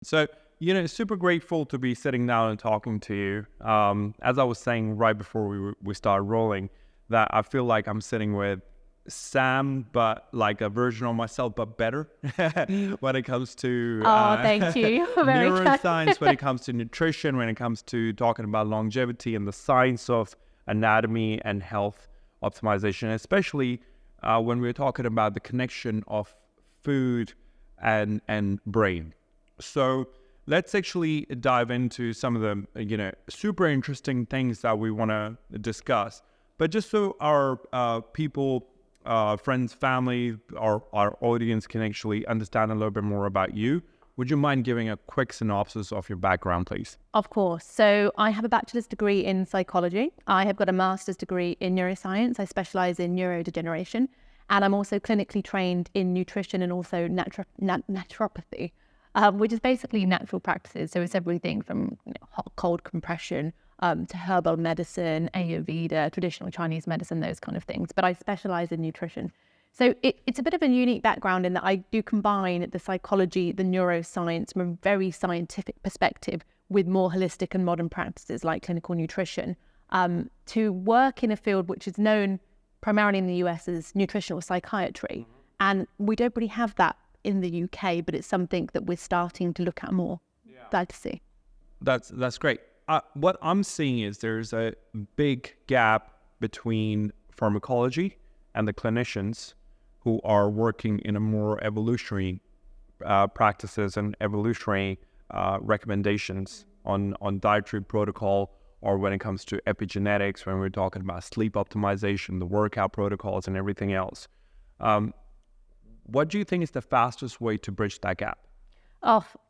So, super grateful to be sitting down and talking to you. As I was saying right before we started rolling, that I feel like I'm sitting with Sam, but like a version of myself, but better when it comes to Thank you. Very neuroscience, when it comes to nutrition, when it comes to talking about longevity and the science of anatomy and health optimization, especially when we're talking about the connection of food and brain. So let's actually dive into some of the super interesting things that we want to discuss. But just so our people, friends, family, our audience can actually understand a little bit more about you, would you mind giving a quick synopsis of your background, please? Of course. So I have a bachelor's degree in psychology. I have got a master's degree in neuroscience. I specialize in neurodegeneration. And I'm also clinically trained in nutrition and also naturopathy, which is basically natural practices. So it's everything from hot, cold compression to herbal medicine, Ayurveda, traditional Chinese medicine, those kind of things. But I specialize in nutrition. So it's a bit of a unique background in that I do combine the psychology, the neuroscience from a very scientific perspective with more holistic and modern practices like clinical nutrition to work in a field which is known primarily in the US as nutritional psychiatry. And we don't really have that in the UK, but it's something that we're starting to look at more. Glad to see. That's great. What I'm seeing is there's a big gap between pharmacology and the clinicians who are working in a more evolutionary practices and evolutionary recommendations on dietary protocol, or when it comes to epigenetics, when we're talking about sleep optimization, the workout protocols and everything else. What do you think is the fastest way to bridge that gap?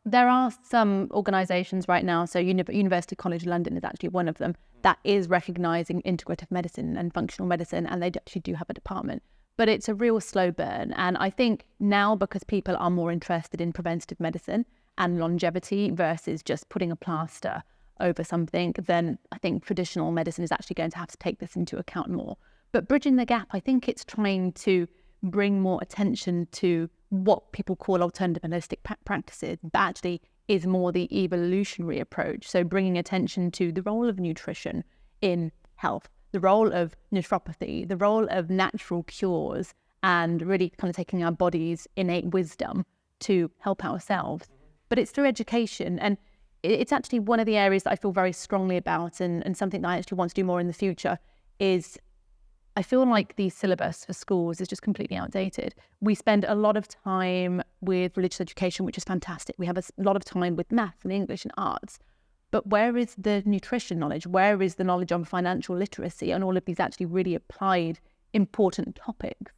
There are some organisations right now, so University College London is actually one of them, that is recognising integrative medicine and functional medicine, and they actually do have a department. But it's a real slow burn. And I think now, because people are more interested in preventative medicine and longevity versus just putting a plaster over something, then I think traditional medicine is actually going to have to take this into account more. But bridging the gap, I think it's trying to bring more attention to what people call alternative and holistic practices, but actually is more the evolutionary approach. So bringing attention to the role of nutrition in health, the role of naturopathy, the role of natural cures, and really kind of taking our body's innate wisdom to help ourselves. But it's through education, and it's actually one of the areas that I feel very strongly about, and something that I actually want to do more in the future is I feel like the syllabus for schools is just completely outdated. We spend a lot of time with religious education, which is fantastic. We have a lot of time with math and English and arts. But where is the nutrition knowledge? Where is the knowledge on financial literacy and all of these actually really applied, important topics?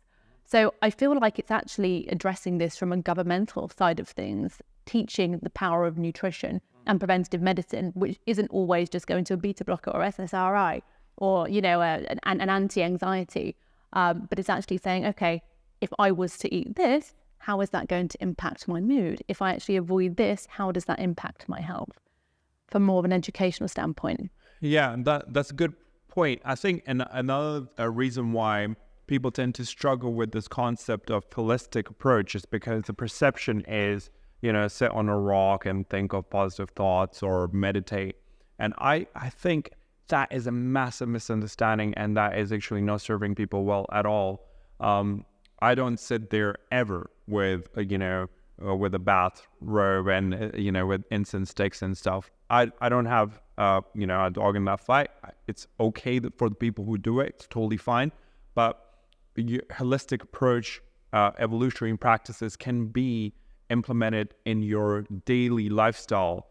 So I feel like it's actually addressing this from a governmental side of things, teaching the power of nutrition and preventative medicine, which isn't always just going to a beta blocker or SSRI or, an anti-anxiety. But it's actually saying, okay, if I was to eat this, how is that going to impact my mood? If I actually avoid this, how does that impact my health? From more of an educational standpoint. Yeah, that's a good point. I think another reason why people tend to struggle with this concept of holistic approach is because the perception is, sit on a rock and think of positive thoughts or meditate. And I think that is a massive misunderstanding, and that is actually not serving people well at all. I don't sit there ever with a bathrobe and with incense sticks and stuff. I don't have a dog in that fight. It's okay for the people who do it. It's totally fine. But holistic approach, evolutionary practices can be implemented in your daily lifestyle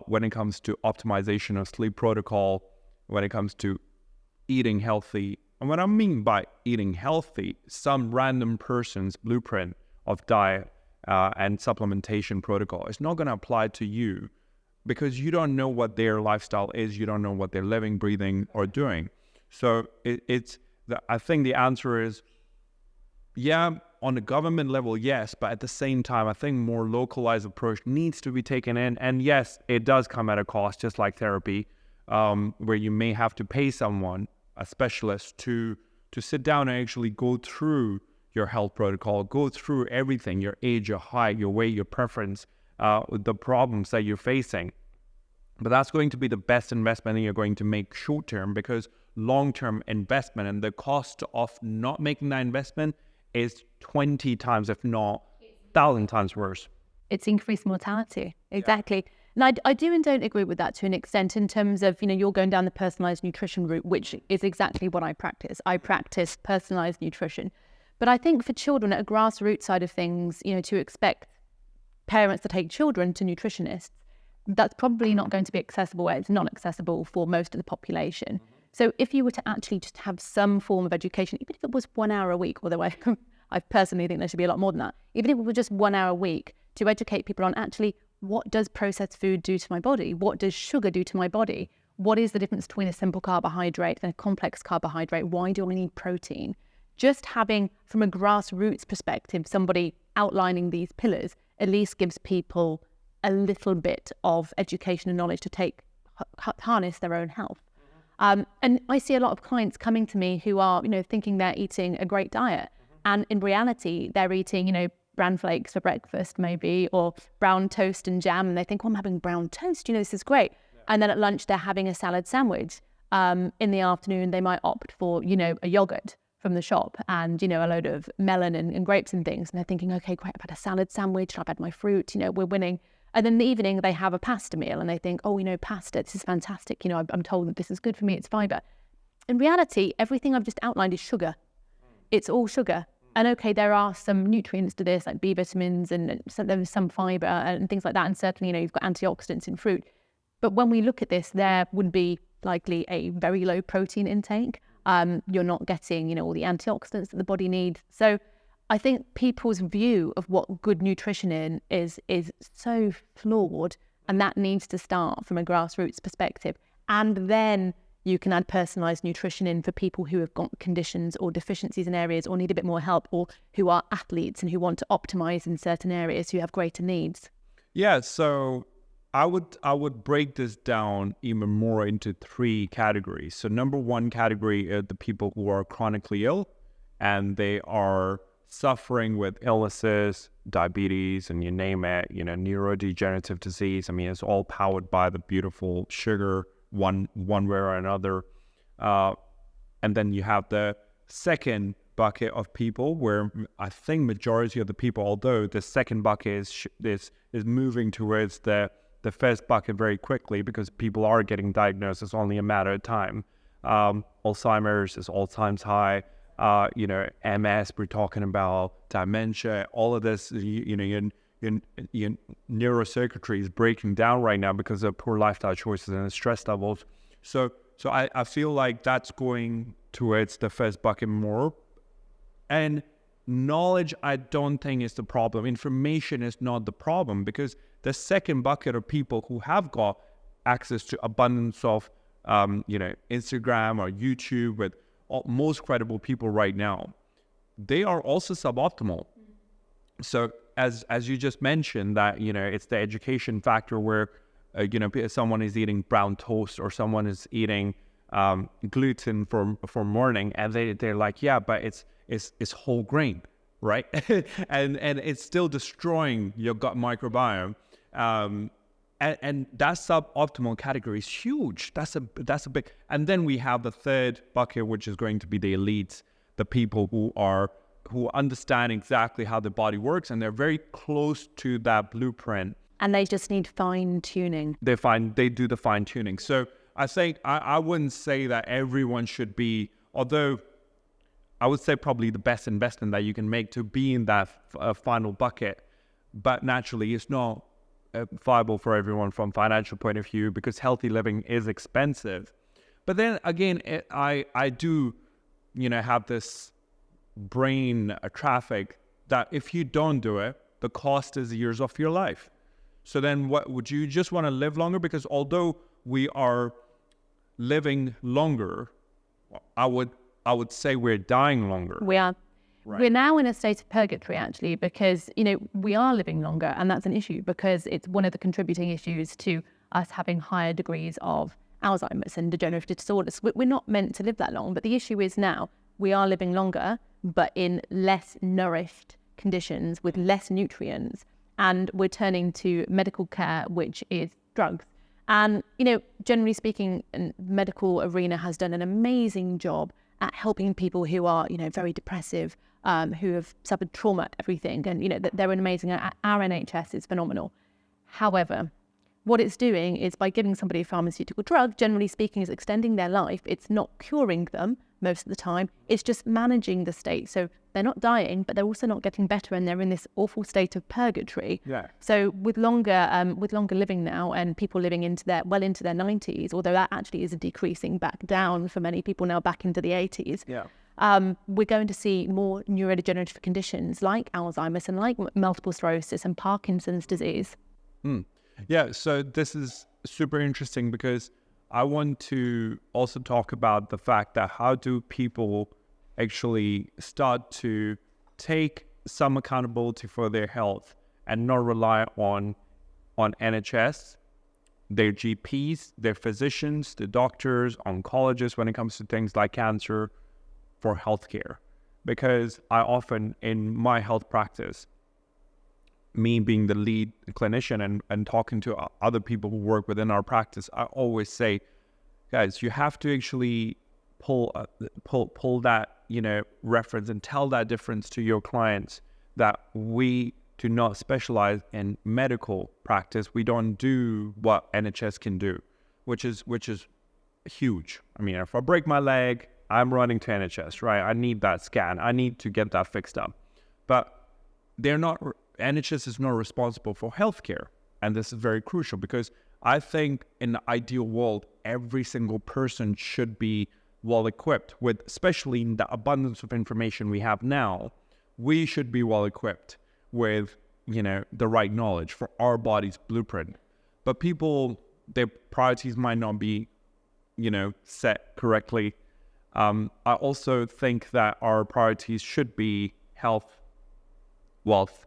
when it comes to optimization of sleep protocol, when it comes to eating healthy. And what I mean by eating healthy, some random person's blueprint of diet and supplementation protocol is not going to apply to you because you don't know what their lifestyle is. You don't know what they're living, breathing, or doing. So I think the answer is, yeah, on the government level, yes, but at the same time, I think more localized approach needs to be taken in. And yes, it does come at a cost, just like therapy, where you may have to pay someone, a specialist, to sit down and actually go through your health protocol, go through everything, your age, your height, your weight, your preference, the problems that you're facing. But that's going to be the best investment you're going to make short term, because long-term investment and the cost of not making that investment is 20 times, if not 1,000 times worse. It's increased mortality. Exactly. And I do and don't agree with that to an extent, in terms of, you're going down the personalized nutrition route, which is exactly what I practice. I practice personalized nutrition. But I think for children, at a grassroots side of things, to expect parents to take children to nutritionists, that's probably not going to be accessible. It's not accessible for most of the population. So if you were to actually just have some form of education, even if it was 1 hour a week, although I personally think there should be a lot more than that, even if it was just 1 hour a week, to educate people on actually, what does processed food do to my body? What does sugar do to my body? What is the difference between a simple carbohydrate and a complex carbohydrate? Why do I need protein? Just having, from a grassroots perspective, somebody outlining these pillars at least gives people a little bit of education and knowledge to harness their own health. And I see a lot of clients coming to me who are, thinking they're eating a great diet. And in reality, they're eating, bran flakes for breakfast maybe, or brown toast and jam. And they think, I'm having brown toast, this is great. Yeah. And then at lunch, they're having a salad sandwich. In the afternoon, they might opt for, a yogurt from the shop and, a load of melon and grapes and things. And they're thinking, okay, great, I've had a salad sandwich, I've had my fruit, we're winning. And then in the evening, they have a pasta meal and they think, pasta, this is fantastic. I'm told that this is good for me, it's fiber. In reality, everything I've just outlined is sugar. It's all sugar. And okay, there are some nutrients to this, like B vitamins, and there's some fiber and things like that. And certainly, you've got antioxidants in fruit. But when we look at this, there would be likely a very low protein intake. You're not getting, all the antioxidants that the body needs. So I think people's view of what good nutrition is so flawed, and that needs to start from a grassroots perspective. And then you can add personalized nutrition in for people who have got conditions or deficiencies in areas, or need a bit more help, or who are athletes and who want to optimize in certain areas, who have greater needs. Yeah, so I would break this down even more into 3 categories. So number 1 category are the people who are chronically ill, and they are suffering with illnesses, diabetes, and you name it, neurodegenerative disease. I mean, it's all powered by the beautiful sugar, one way or another. And then you have the second bucket of people, where I think majority of the people, although the second bucket is moving towards the first bucket very quickly, because people are getting diagnosed. It's only a matter of time. Alzheimer's is all-time high. MS, we're talking about dementia, all of this, your neurocircuitry is breaking down right now because of poor lifestyle choices and stress levels. So I feel like that's going towards the first bucket more. And knowledge, I don't think is the problem. Information is not the problem, because the second bucket of people who have got access to abundance of, Instagram or YouTube with most credible people right now, they are also suboptimal. So as you just mentioned, that it's the education factor, where someone is eating brown toast, or someone is eating gluten for morning, and they're like, yeah, but it's whole grain, right? and it's still destroying your gut microbiome. And that suboptimal category is huge. That's a big. And then we have the third bucket, which is going to be the elites, the people who understand exactly how the body works, and they're very close to that blueprint. And they just need fine tuning. They do the fine tuning. So I think I wouldn't say that everyone should be, although I would say probably the best investment that you can make to be in that final bucket. But naturally, it's not viable for everyone from financial point of view, because healthy living is expensive. But then again, I do, have this brain traffic that if you don't do it, the cost is years of your life. So then what would you just want to live longer? Because although we are living longer, I would say we're dying longer. We are. Right. We're now in a state of purgatory, actually, because, we are living longer, and that's an issue, because it's one of the contributing issues to us having higher degrees of Alzheimer's and degenerative disorders. We're not meant to live that long, but the issue is now we are living longer, but in less nourished conditions with less nutrients. and we're turning to medical care, which is drugs. And, generally speaking, medical arena has done an amazing job at helping people who are, very depressive, who have suffered trauma, everything. And, they're amazing. Our NHS is phenomenal. However, what it's doing is by giving somebody a pharmaceutical drug, generally speaking, is extending their life. It's not curing them most of the time. It's just managing the state. So they're not dying, but they're also not getting better, and they're in this awful state of purgatory. Yeah. So with longer living now, and people living into their 90s, although that actually is decreasing back down for many people now, back into the 80s. Yeah. We're going to see more neurodegenerative conditions like Alzheimer's and like multiple sclerosis and Parkinson's disease. Yeah, so this is super interesting because I want to also talk about the fact that how do people actually start to take some accountability for their health and not rely on NHS, their GPs, their physicians, the doctors, oncologists when it comes to things like cancer for healthcare. Because I often, in my health practice, me being the lead clinician and talking to other people who work within our practice, I always say, guys, you have to actually pull that, reference and tell that difference to your clients that we do not specialize in medical practice. We don't do what NHS can do, which is huge. I mean, if I break my leg, I'm running to NHS, right? I need that scan. I need to get that fixed up. But NHS is not responsible for healthcare. And this is very crucial because I think in the ideal world, every single person should be well equipped with, especially in the abundance of information we have now, we should be well equipped with, the right knowledge for our body's blueprint. But people, their priorities might not be, set correctly. I also think that our priorities should be health, wealth,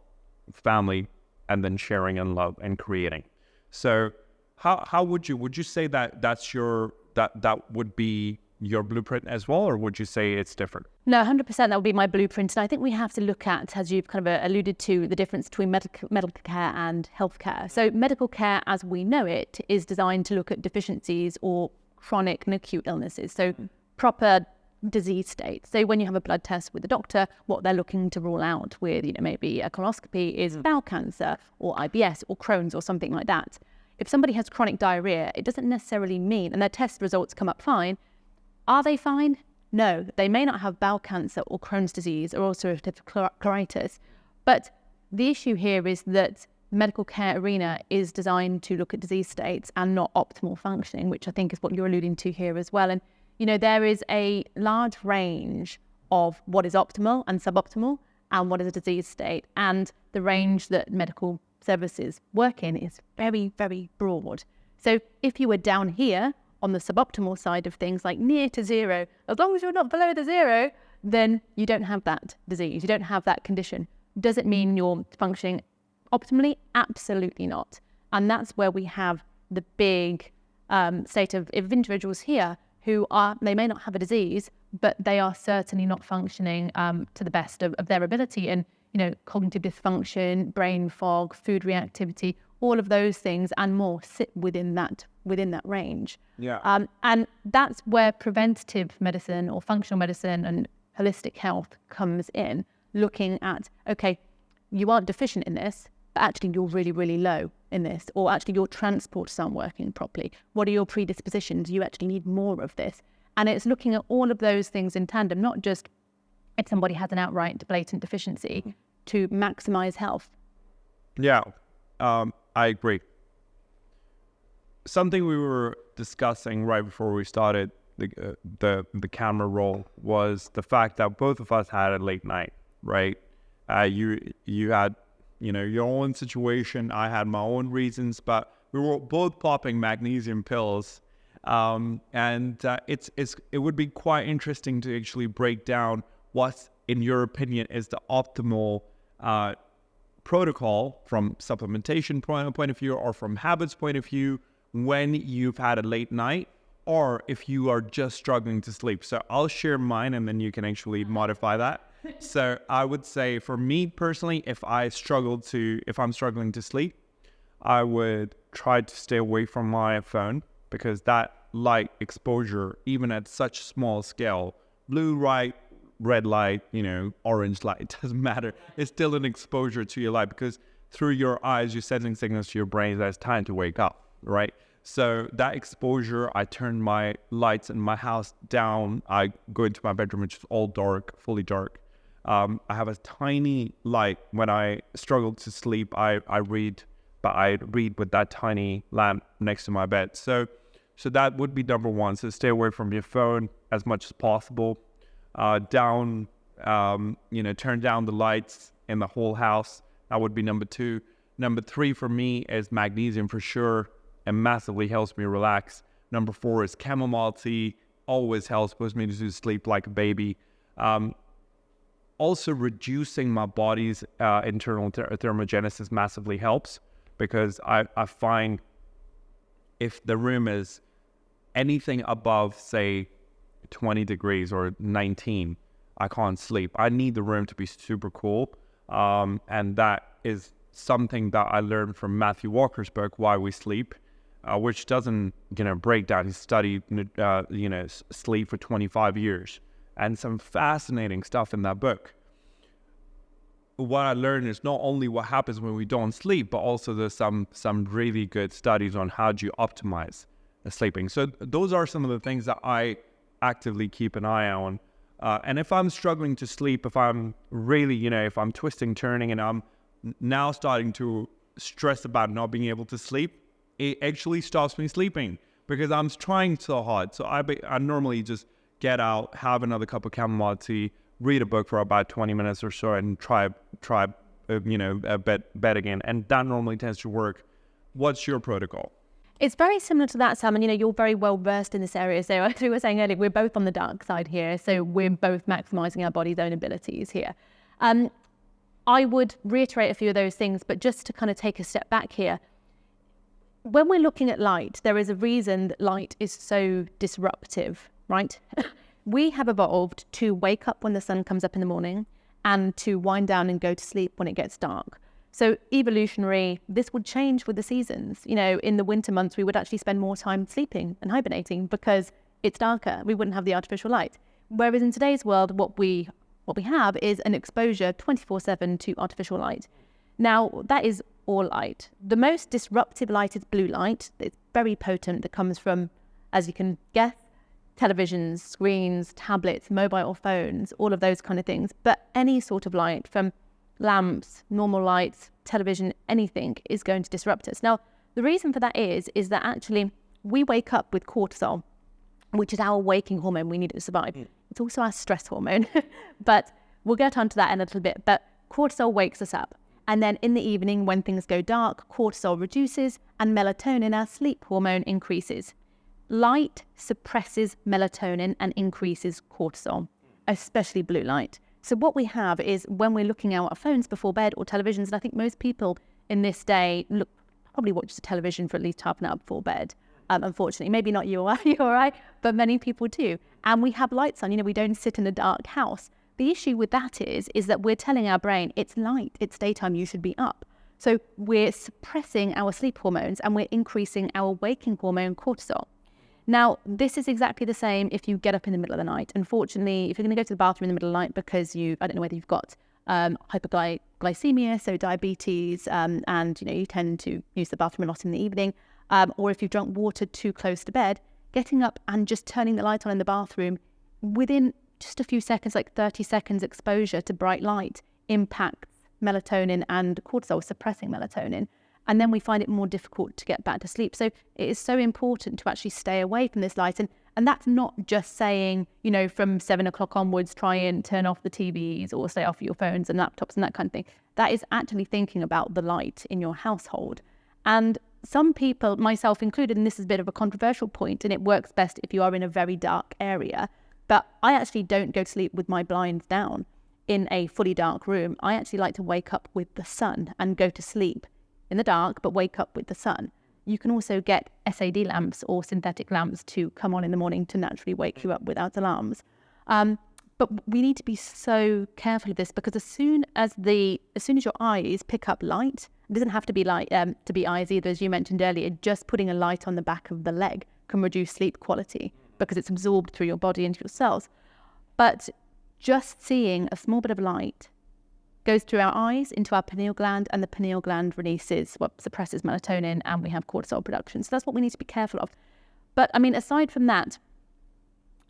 family, and then sharing and love and creating. So how would you say that that would be your blueprint as well, or would you say it's different? No, 100% that would be my blueprint. And I think we have to look at, as you've kind of alluded to, the difference between medical care and healthcare. So medical care, as we know it, is designed to look at deficiencies or chronic and acute illnesses. So proper disease states. So when you have a blood test with the doctor, what they're looking to rule out with, maybe a colonoscopy is bowel cancer or IBS or Crohn's or something like that. If somebody has chronic diarrhea, it doesn't necessarily mean, and their test results come up fine. Are they fine? No, they may not have bowel cancer or Crohn's disease or ulcerative colitis. But the issue here is that medical care arena is designed to look at disease states and not optimal functioning, which I think is what you're alluding to here as well. And there is a large range of what is optimal and suboptimal and what is a disease state. And the range that medical services work in is very, very broad. So if you were down here on the suboptimal side of things, like near to zero, as long as you're not below the zero, then you don't have that disease. You don't have that condition. Does it mean you're functioning optimally? Absolutely not. And that's where we have the big state of individuals here who they may not have a disease, but they are certainly not functioning to the best of their ability. And, cognitive dysfunction, brain fog, food reactivity, all of those things and more sit within that range. Yeah. And that's where preventative medicine or functional medicine and holistic health comes in, looking at, okay, you aren't deficient in this, but actually you're really, really low in this, or actually your transporters aren't working properly. What are your predispositions? You actually need more of this. And it's looking at all of those things in tandem, not just if somebody has an outright blatant deficiency, to maximize health. Yeah, I agree. Something we were discussing right before we started the camera roll was the fact that both of us had a late night, right? You had your own situation. I had my own reasons, but we were both popping magnesium pills. It would be quite interesting to actually break down what, in your opinion, is the optimal protocol from supplementation point of view or from habits point of view when you've had a late night or if you are just struggling to sleep. So I'll share mine and then you can actually modify that. So I would say for me personally, if I'm struggling to sleep, I would try to stay away from my phone, because that light exposure, even at such small scale, blue light, red light, orange light, it doesn't matter. It's still an exposure to your light, because through your eyes, you're sending signals to your brain that it's time to wake up, right? So that exposure, I turn my lights in my house down. I go into my bedroom, which is all dark, fully dark. I have a tiny light. When I struggle to sleep, I read, but I read with that tiny lamp next to my bed. So that would be number one. So stay away from your phone as much as possible. Turn down the lights in the whole house. That would be number two. Number three for me is magnesium for sure. It massively helps me relax. Number four is chamomile tea. Always helps, puts me to sleep like a baby. Also, reducing my body's internal thermogenesis massively helps, because I find if the room is anything above, say, 20 degrees or 19, I can't sleep. I need the room to be super cool. And that is something that I learned from Matthew Walker's book, Why We Sleep, which doesn't, break down. He studied, sleep for 25 years, and some fascinating stuff in that book. What I learned is not only what happens when we don't sleep, but also there's some really good studies on how do you optimize the sleeping. So those are some of the things that I actively keep an eye on. And if I'm struggling to sleep, if I'm really, if I'm twisting, turning, and I'm now starting to stress about not being able to sleep, it actually stops me sleeping, because I'm trying so hard. So I normally just get out, have another cup of chamomile tea, read a book for about 20 minutes or so, and try bed again. And that normally tends to work. What's your protocol? It's very similar to that, Sam, and you're very well versed in this area. So as we were saying earlier, we're both on the dark side here, so we're both maximising our body's own abilities here. I would reiterate a few of those things, but just to kind of take a step back here, when we're looking at light, there is a reason that light is so disruptive, right? We have evolved to wake up when the sun comes up in the morning and to wind down and go to sleep when it gets dark. So evolutionary, this would change with the seasons. In the winter months, we would actually spend more time sleeping and hibernating because it's darker. We wouldn't have the artificial light. Whereas in today's world, what we have is an exposure 24/7 to artificial light. Now, that is all light. The most disruptive light is blue light. It's very potent. That comes from, as you can guess, televisions, screens, tablets, mobile phones, all of those kind of things. But any sort of light, from lamps, normal lights, television, anything, is going to disrupt us. Now, the reason for that is that actually we wake up with cortisol, which is our waking hormone we need to survive. It's also our stress hormone, but we'll get onto that in a little bit. But cortisol wakes us up. And then in the evening, when things go dark, cortisol reduces and melatonin, our sleep hormone, increases. Light suppresses melatonin and increases cortisol, especially blue light. So what we have is, when we're looking at our phones before bed or televisions, and I think most people in this day probably watch the television for at least half an hour before bed. Unfortunately, maybe not you, you're all right, but many people do. And we have lights on, we don't sit in a dark house. The issue with that is that we're telling our brain, it's light, it's daytime, you should be up. So we're suppressing our sleep hormones and we're increasing our waking hormone, cortisol. Now, this is exactly the same if you get up in the middle of the night. Unfortunately, if you're going to go to the bathroom in the middle of the night because I don't know whether you've got hyperglycemia, so diabetes, and you tend to use the bathroom a lot in the evening, or if you've drunk water too close to bed, getting up and just turning the light on in the bathroom within just a few seconds, like 30 seconds exposure to bright light, impacts melatonin and cortisol, suppressing melatonin. And then we find it more difficult to get back to sleep. So it is so important to actually stay away from this light. And that's not just saying, from 7 o'clock onwards, try and turn off the TVs or stay off your phones and laptops and that kind of thing. That is actually thinking about the light in your household. And some people, myself included, and this is a bit of a controversial point, and it works best if you are in a very dark area, but I actually don't go to sleep with my blinds down in a fully dark room. I actually like to wake up with the sun and go to sleep in the dark, but wake up with the sun. You can also get SAD lamps or synthetic lamps to come on in the morning to naturally wake you up without alarms. But we need to be so careful of this, because as soon as your eyes pick up light, it doesn't have to be light to be eyes either, as you mentioned earlier. Just putting a light on the back of the leg can reduce sleep quality because it's absorbed through your body into your cells. But just seeing a small bit of light goes through our eyes into our pineal gland, and the pineal gland suppresses melatonin, and we have cortisol production. So that's what we need to be careful of. But I mean, aside from that,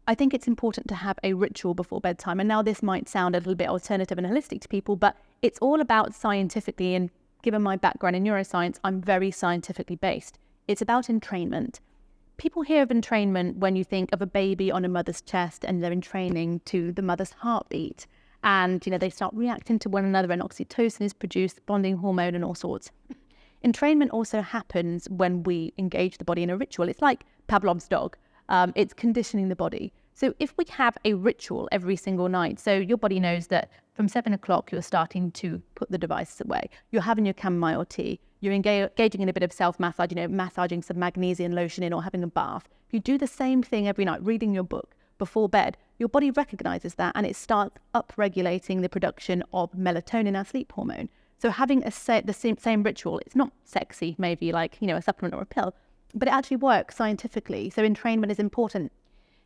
I think it's important to have a ritual before bedtime. And now this might sound a little bit alternative and holistic to people, but it's all about scientifically, and given my background in neuroscience, I'm very scientifically based. It's about entrainment. People hear of entrainment when you think of a baby on a mother's chest and they're entraining to the mother's heartbeat. And, they start reacting to one another, and oxytocin is produced, bonding hormone and all sorts. Entrainment also happens when we engage the body in a ritual. It's like Pavlov's dog. It's conditioning the body. So if we have a ritual every single night, so your body knows that from 7 o'clock, you're starting to put the devices away. You're having your chamomile tea. You're engaging in a bit of self-massage, massaging some magnesium lotion in, or having a bath. If you do the same thing every night, reading your book before bed, your body recognizes that, and it starts upregulating the production of melatonin, our sleep hormone. So having the same ritual, it's not sexy, maybe like, a supplement or a pill, but it actually works scientifically. So entrainment is important.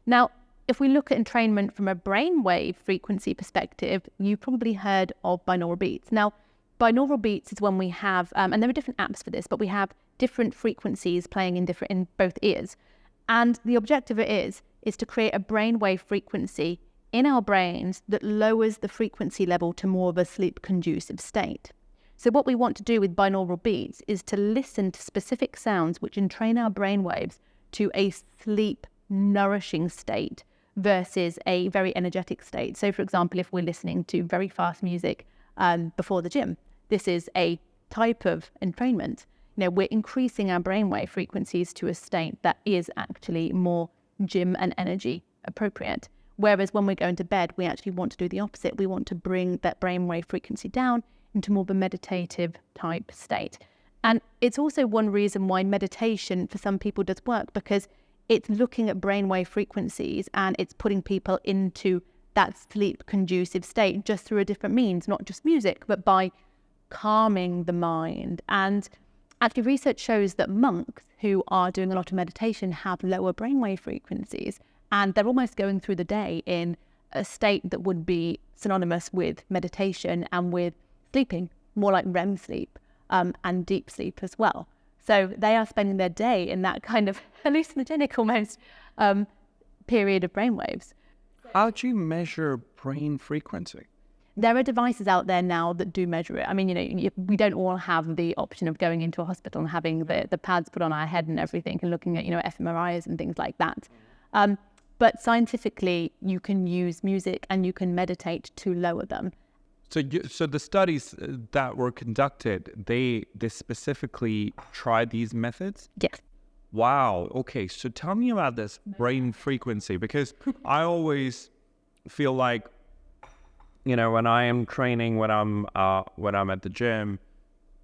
Now, if we look at entrainment from a brainwave frequency perspective, you've probably heard of binaural beats. Now, binaural beats is when we have, and there are different apps for this, but we have different frequencies playing in both ears. And the objective is to create a brainwave frequency in our brains that lowers the frequency level to more of a sleep conducive state. So what we want to do with binaural beats is to listen to specific sounds which entrain our brainwaves to a sleep nourishing state versus a very energetic state. So for example, if we're listening to very fast music before the gym, this is a type of entrainment. We're increasing our brainwave frequencies to a state that is actually more gym and energy appropriate. Whereas when we're going to bed, we actually want to do the opposite. We want to bring that brainwave frequency down into more of a meditative type state. And it's also one reason why meditation for some people does work, because it's looking at brainwave frequencies and it's putting people into that sleep conducive state just through a different means, not just music, but by calming the mind. And actually research shows that monks who are doing a lot of meditation have lower brainwave frequencies, and they're almost going through the day in a state that would be synonymous with meditation and with sleeping, more like REM sleep and deep sleep as well. So they are spending their day in that kind of hallucinogenic almost period of brainwaves. How do you measure brain frequency? There are devices out there now that do measure it. I mean, we don't all have the option of going into a hospital and having the pads put on our head and everything and looking at, fMRIs and things like that. But scientifically, you can use music and you can meditate to lower them. So the studies that were conducted, they specifically tried these methods? Yes. Wow. Okay. So tell me about this brain frequency, because I always feel like, when I am training, when I'm at the gym,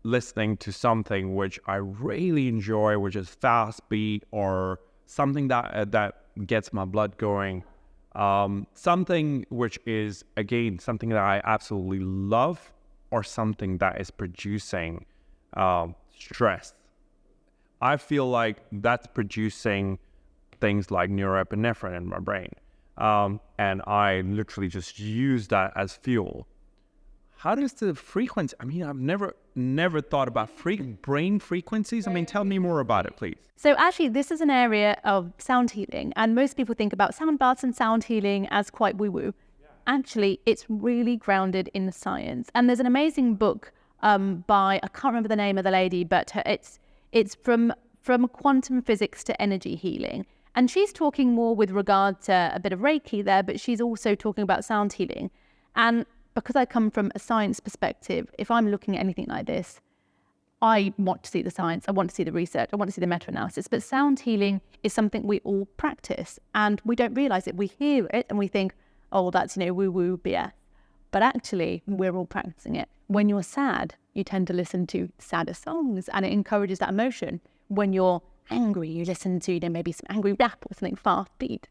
listening to something which I really enjoy, which is fast beat or something that gets my blood going, something which is, again, something that I absolutely love, or something that is producing stress. I feel like that's producing things like neuroepinephrine in my brain. And I literally just use that as fuel. How does the frequency, I've never thought about brain frequencies. Tell me more about it, please. So actually, this is an area of sound healing. And most people think about sound baths and sound healing as quite woo-woo. Yeah. Actually, it's really grounded in science. And there's an amazing book by, I can't remember the name of the lady, but it's from quantum physics to energy healing. And she's talking more with regard to a bit of Reiki there, but she's also talking about sound healing. And because I come from a science perspective, if I'm looking at anything like this, I want to see the science, I want to see the research, I want to see the meta-analysis. But sound healing is something we all practice, and we don't realize it. We hear it and we think, oh, that's, woo-woo BS. But actually, we're all practicing it. When you're sad, you tend to listen to sadder songs, and it encourages that emotion. When you're angry, you listen to maybe some angry rap or something fast beat.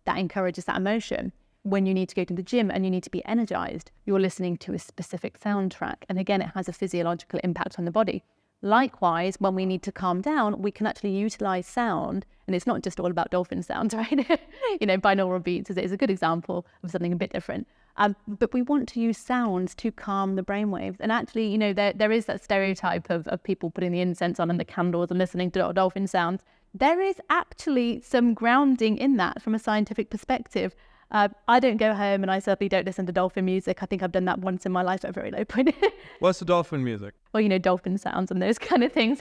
That encourages that emotion. when you need to go to the gym and you need to be energized, you're listening to a specific soundtrack. And again, it has a physiological impact on the body. Likewise, when we need to calm down, we can actually utilize sound. And it's not just all about dolphin sounds, right? Binaural beats is a good example of something a bit different. But we want to use sounds to calm the brainwaves. And actually, there is that stereotype of people putting the incense on and the candles and listening to dolphin sounds. There is actually some grounding in that from a scientific perspective. I don't go home and I certainly don't listen to dolphin music. I think I've done that once in my life at a very low point. What's the dolphin music? Well, dolphin sounds and those kind of things.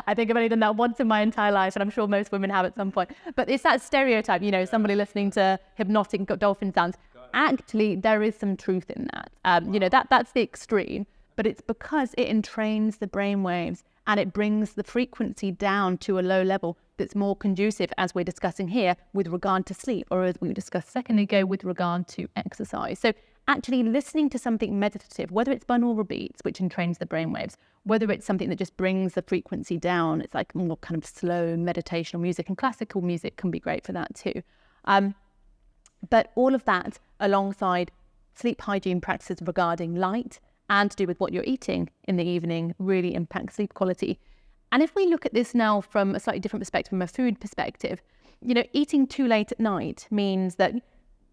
I think I've only done that once in my entire life, and I'm sure most women have at some point. But it's that stereotype, somebody listening to hypnotic dolphin sounds. Actually, there is some truth in that. That's the extreme, but it's because it entrains the brainwaves and it brings the frequency down to a low level that's more conducive, as we're discussing here, with regard to sleep, or as we discussed a second ago, with regard to exercise. So actually listening to something meditative, whether it's binaural beats, which entrains the brainwaves, whether it's something that just brings the frequency down, it's like more kind of slow meditational music, and classical music can be great for that too. But all of that alongside sleep hygiene practices regarding light and to do with what you're eating in the evening really impacts sleep quality. And if we look at this now from a slightly different perspective, from a food perspective, eating too late at night means that,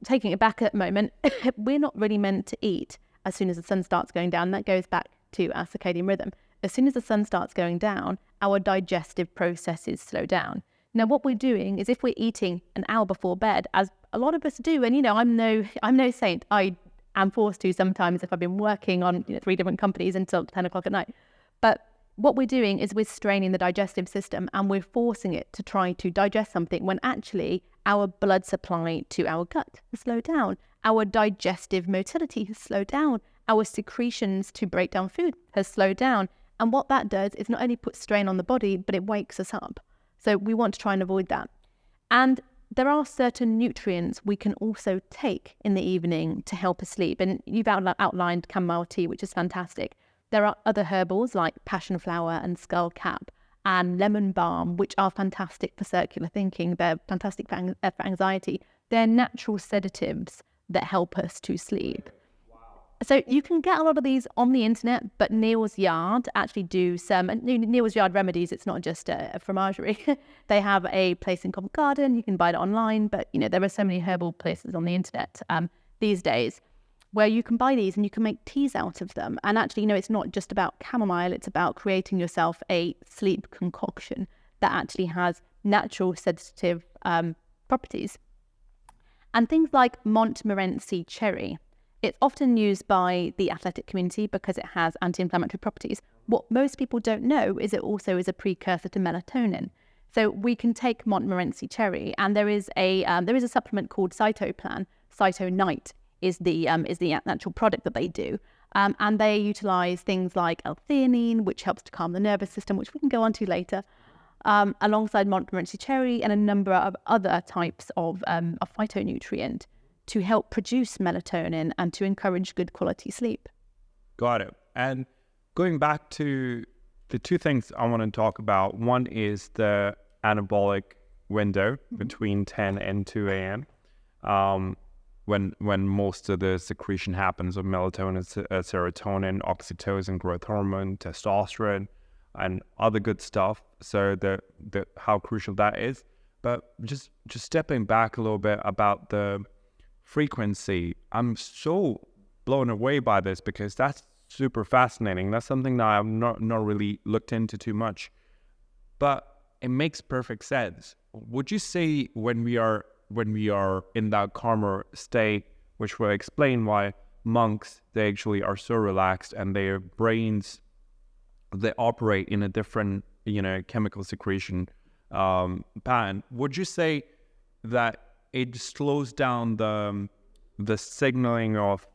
taking it back at the moment, we're not really meant to eat as soon as the sun starts going down. That goes back to our circadian rhythm. As soon as the sun starts going down, our digestive processes slow down. Now, what we're doing is, if we're eating an hour before bed, as a lot of us do, and I'm no saint. I am forced to sometimes if I've been working on 3 different companies until 10 o'clock at night. But what we're doing is we're straining the digestive system and we're forcing it to try to digest something when actually our blood supply to our gut has slowed down. Our digestive motility has slowed down. Our secretions to break down food has slowed down. And what that does is not only put strain on the body, but it wakes us up. So we want to try and avoid that. And there are certain nutrients we can also take in the evening to help us sleep. And you've outlined chamomile tea, which is fantastic. There are other herbals like passion flower and skullcap and lemon balm, which are fantastic for circular thinking. They're fantastic for anxiety. They're natural sedatives that help us to sleep. So you can get a lot of these on the internet, but Neal's Yard actually do some, Neal's Yard Remedies, it's not just a fromagerie. They have a place in Covent Garden, you can buy it online, but there are so many herbal places on the internet these days where you can buy these and you can make teas out of them. And actually, it's not just about chamomile, it's about creating yourself a sleep concoction that actually has natural sedative properties. And things like Montmorency cherry, it's often used by the athletic community because it has anti-inflammatory properties. What most people don't know is it also is a precursor to melatonin. So we can take Montmorency cherry, and there is a supplement called Cytoplan. Cytonite is the actual product that they do, and they utilize things like L-theanine, which helps to calm the nervous system, which we can go on to later, alongside Montmorency cherry and a number of other types of phytonutrient to help produce melatonin and to encourage good quality sleep. Got it. And going back to the 2 things I want to talk about, one is the anabolic window between 10 and 2 a.m. When most of the secretion happens of melatonin, serotonin, oxytocin, growth hormone, testosterone, and other good stuff. So the how crucial that is. But just stepping back a little bit about the frequency, I'm so blown away by this because that's super fascinating. That's something that I've not really looked into too much, but it makes perfect sense. Would you say when we are in that calmer state, which will explain why monks, they actually are so relaxed and their brains, they operate in a different chemical secretion pattern, would you say that it slows down the signaling of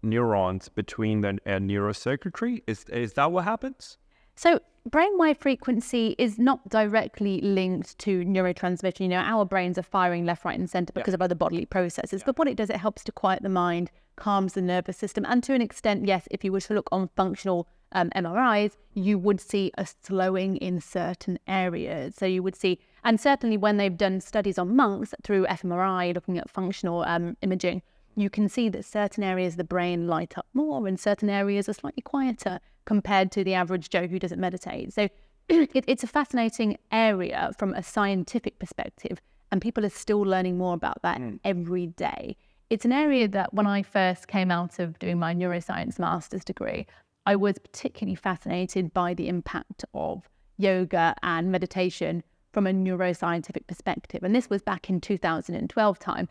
neurons between the neurocircuitry? Is that what happens? So brainwave frequency is not directly linked to neurotransmission. You know, our brains are firing left, right, and centre because of other bodily processes. But what it does, it helps to quiet the mind, calms the nervous system. And to an extent, yes, if you were to look on functional MRIs, you would see a slowing in certain areas. So you would see, and certainly when they've done studies on monks through fMRI, looking at functional imaging, you can see that certain areas of the brain light up more and certain areas are slightly quieter compared to the average Joe who doesn't meditate. So it's a fascinating area from a scientific perspective, and people are still learning more about that every day. It's an area that when I first came out of doing my neuroscience master's degree, I was particularly fascinated by the impact of yoga and meditation from a neuroscientific perspective. And this was back in 2012 time.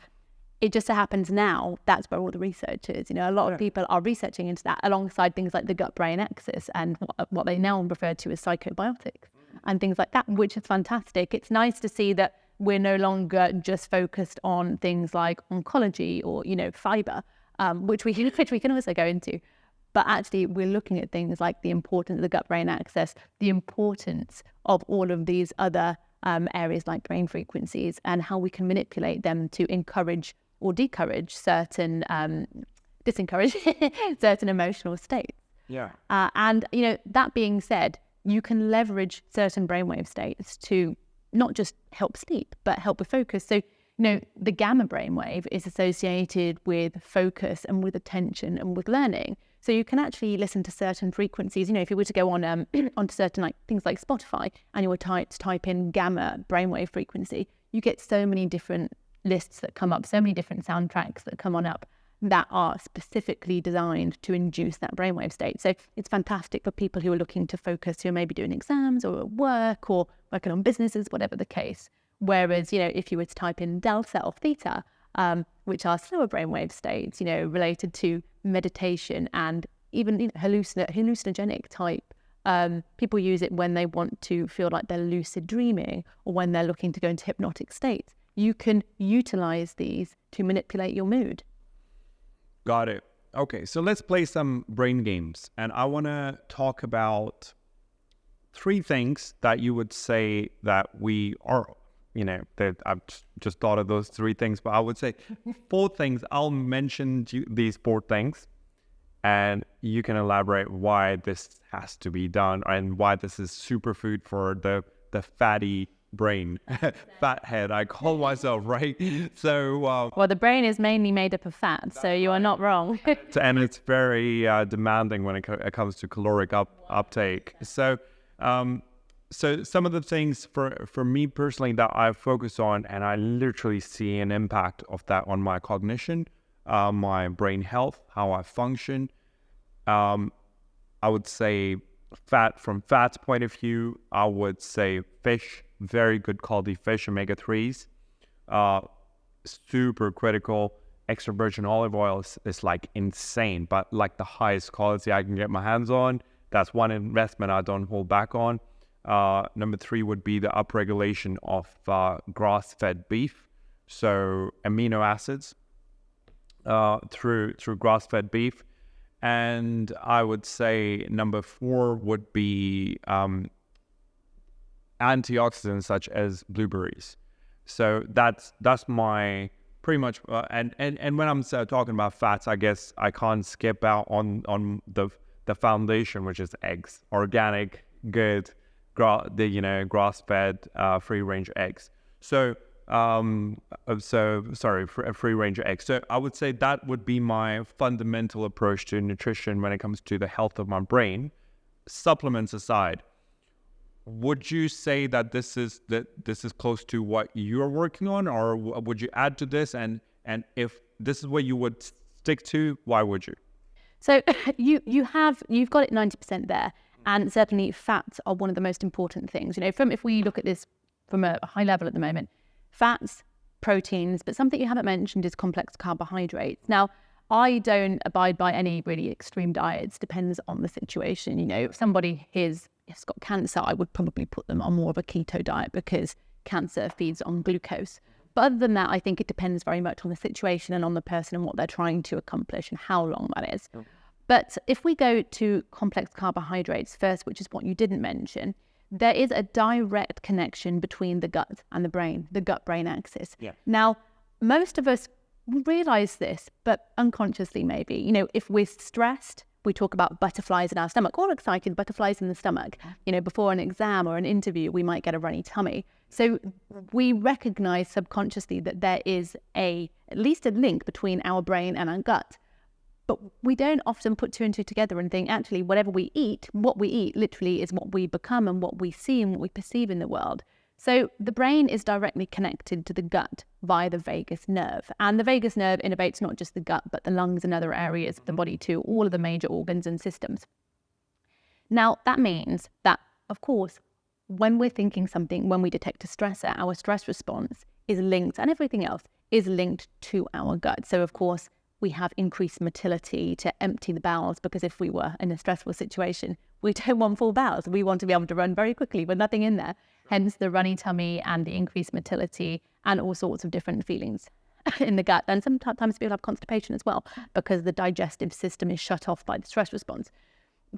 It just so happens now that's where all the research is. You know, a lot of people are researching into that alongside things like the gut-brain axis and what they now refer to as psychobiotics and things like that, which is fantastic. It's nice to see that we're no longer just focused on things like oncology or, you know, fiber, which we can also go into. But actually, we're looking at things like the importance of the gut-brain axis, the importance of all of these other areas like brain frequencies and how we can manipulate them to encourage or discourage certain certain emotional states. Yeah. And, you know, that being said, you can leverage certain brainwave states to not just help sleep, but help with focus. So, you know, the gamma brainwave is associated with focus and with attention and with learning. So you can actually listen to certain frequencies. You know, if you were to go on onto certain like things like Spotify and you were to type in gamma brainwave frequency, you get so many different lists that come up, so many different soundtracks that come on up that are specifically designed to induce that brainwave state. So it's fantastic for people who are looking to focus, who are maybe doing exams or at work or working on businesses, whatever the case. Whereas, you know, if you were to type in delta or theta, which are slower brainwave states, you know, related to meditation and even, you know, hallucinogenic type. People use it when they want to feel like they're lucid dreaming or when they're looking to go into hypnotic states. You can utilize these to manipulate your mood. Got it. Okay, so let's play some brain games. And I want to talk about 3 things that you would say that we are, you know, that I've just thought of those 3 things, but I would say 4 things. I'll mention these 4 things and you can elaborate why this has to be done and why this is superfood for the fatty brain, fat head, I call myself, right? So well, the brain is mainly made up of fat, so you are not wrong. And it's very demanding when it comes to caloric uptake. So some of the things for me personally that I focus on, and I literally see an impact of that on my cognition, my brain health, how I function. I would say from fat's point of view, I would say fish, very good quality fish, omega-3s, super critical. Extra virgin olive oil is like insane, but like the highest quality I can get my hands on. That's one investment I don't hold back on. Number 3 would be the upregulation of grass-fed beef. So amino acids through grass-fed beef. And I would say number 4 would be antioxidants such as blueberries. So that's my pretty much. And when I'm talking about fats, I guess I can't skip out on the foundation, which is eggs, organic, good, grass-fed, free-range eggs. So free-range eggs. So I would say that would be my fundamental approach to nutrition when it comes to the health of my brain. Supplements aside, would you say that this is close to what you're working on, or would you add to this? And if this is what you would stick to, why would you? So you've got it 90% there, and certainly fats are one of the most important things. You know, if we look at this from a high level at the moment, fats, proteins, but something you haven't mentioned is complex carbohydrates. Now, I don't abide by any really extreme diets. Depends on the situation. You know, if somebody has got cancer, I would probably put them on more of a keto diet because cancer feeds on glucose. But other than that, I think it depends very much on the situation and on the person and what they're trying to accomplish and how long that is. But if we go to complex carbohydrates first, which is what you didn't mention, there is a direct connection between the gut and the brain, the gut-brain axis. Yeah. Now, most of us realize this, but unconsciously maybe. You know, if we're stressed, we talk about butterflies in our stomach, all excited, butterflies in the stomach. You know, before an exam or an interview, we might get a runny tummy. So we recognize subconsciously that there is at least a link between our brain and our gut. But we don't often put two and two together and think, actually, whatever we eat, what we eat literally is what we become and what we see and what we perceive in the world. So the brain is directly connected to the gut via the vagus nerve. And the vagus nerve innervates not just the gut, but the lungs and other areas of the body too, all of the major organs and systems. Now, that means that, of course, when we're thinking something, when we detect a stressor, our stress response is linked, and everything else is linked to our gut. So, of course, we have increased motility to empty the bowels, because if we were in a stressful situation, we don't want full bowels. We want to be able to run very quickly with nothing in there. Hence the runny tummy and the increased motility and all sorts of different feelings in the gut. And sometimes people have constipation as well, because the digestive system is shut off by the stress response.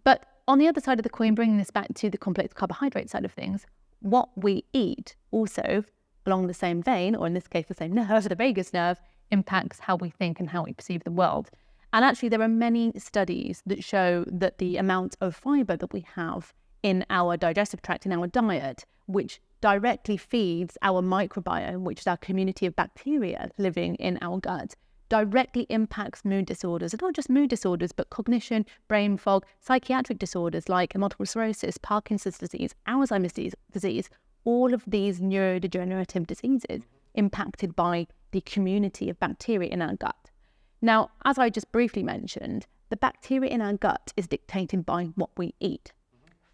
But on the other side of the coin, bringing this back to the complex carbohydrate side of things, what we eat also, along the same vein, or in this case the same nerve, the vagus nerve, impacts how we think and how we perceive the world. And actually there are many studies that show that the amount of fiber that we have in our digestive tract, in our diet, which directly feeds our microbiome, which is our community of bacteria living in our gut, directly impacts mood disorders. And not just mood disorders, but cognition, brain fog, psychiatric disorders like multiple sclerosis, Parkinson's disease, Alzheimer's disease, all of these neurodegenerative diseases impacted by the community of bacteria in our gut. Now, as I just briefly mentioned, the bacteria in our gut is dictated by what we eat.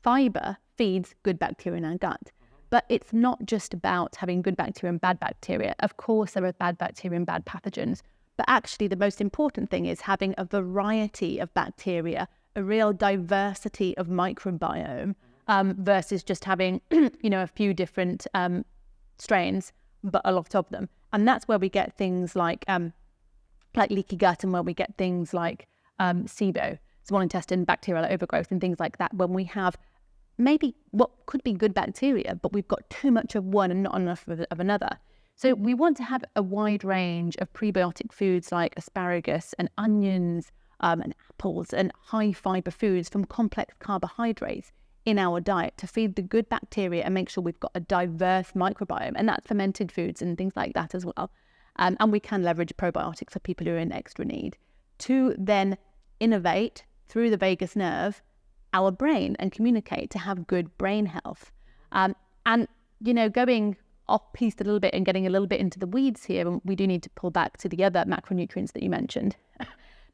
Fiber feeds good bacteria in our gut, but it's not just about having good bacteria and bad bacteria. Of course, there are bad bacteria and bad pathogens, but actually the most important thing is having a variety of bacteria, a real diversity of microbiome, versus just having, a few different strains, but a lot of them. And that's where we get things like leaky gut, and where we get things like SIBO, small intestine bacterial overgrowth, and things like that, when we have maybe what could be good bacteria, but we've got too much of one and not enough of another. So we want to have a wide range of prebiotic foods like asparagus and onions and apples and high fiber foods from complex carbohydrates in our diet to feed the good bacteria and make sure we've got a diverse microbiome. And that's fermented foods and things like that as well. And we can leverage probiotics for people who are in extra need to then innovate through the vagus nerve our brain and communicate to have good brain health. And, going off piste a little bit and getting a little bit into the weeds here, we do need to pull back to the other macronutrients that you mentioned.